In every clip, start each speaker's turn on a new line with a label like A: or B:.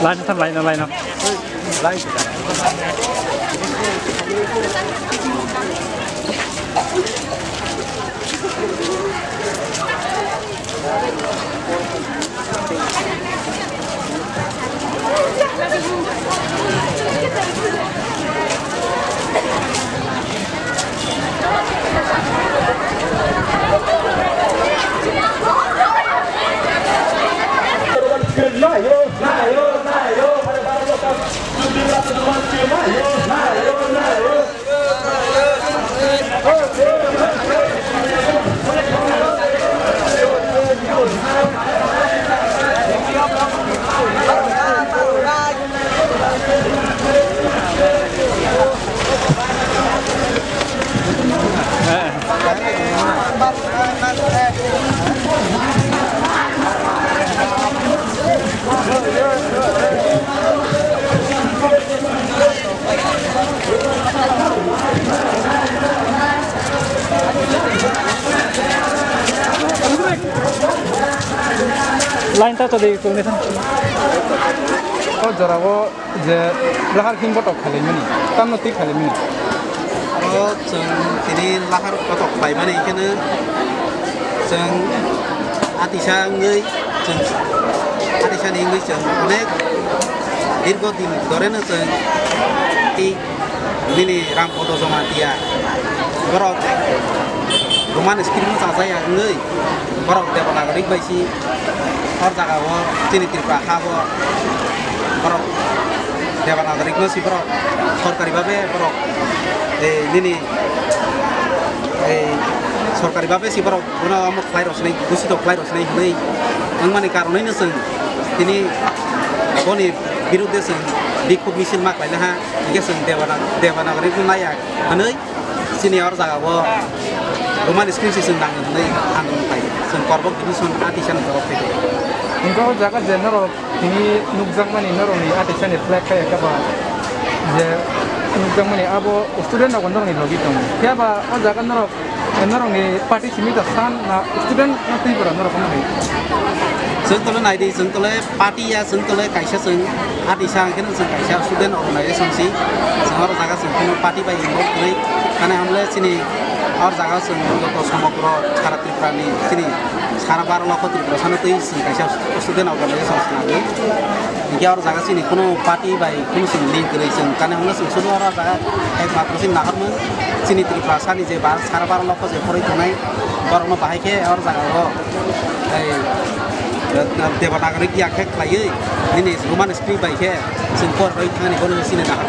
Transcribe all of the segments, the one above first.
A: Lainทำไรอะไรเนาะ
B: Lain.
A: Lain tahu tadi itu nih kan.
C: Oh jarawo je lahar kin botok khali mini tam no tik khali mini
B: Oh, ini lahar kotok bayi mana ikan ne? Atisang ngai, atisang English onek dirgo di dorena ini ram foto sama dia. Borok roman skripnya saya ngai. Borok dia pernah kerik bayi si orang jaga wo cini tirpa hawo. Borok dia pernah kerik nasi borok sorkari babe borok ini sorkari babe si borok guna amuk virus nih gusi to virus nih angmani karena ini ini koni biru desen dikut misil mak lain ha ini dewana kerik layak aneh sini orang jaga wo roman skripsi sendang nih anu pai korbok ini atisan korbok itu.
C: engkau jaga general ini nukjak mani noro ni atisan flag kayak apa je nukjak mani abo student aku noro ni logi tong siapa oh jaga noro ni parti sini san na student nanti berapa noro kamu ni
B: Sentole naidi sentole parti ya sentole kaisa atisan kan kaisa student organization si orang jaga sentole parti bayi involved nih karena hamle sini और जगह से तो समग्र सारा त्रिपुरानी sini सारा 12 लाख Tripura sana tuh kaisa student organization lagi ini orang jaga sini kuno party bayi kuno sini link relation karena hamle sudah orang jaga ekmater sini nakar men sini Tripura sana je सारा 12 lakh je pori tunai baru no bahai ke orang jaga lo Devanagari की आखे खाई ini roman script baik ya singkor baik kan ini sini nakar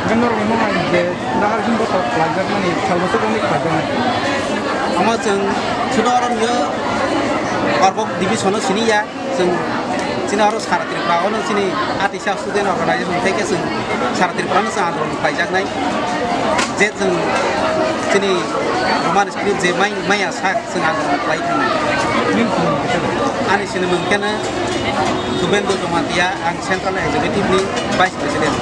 C: genor ni mama je lahar kin botok pelajar mani salmasuk komik pelajar
B: ama sudah orang yo korbok division sini ya sini harus syarat Tripura ono sini artis student organization take syarat Tripura nu sangat pelajar naik jet sini roman script je mai ya sak sangat pelajar ani sini mungkin Subendo Jomatia ang Central Executive ni Vice President.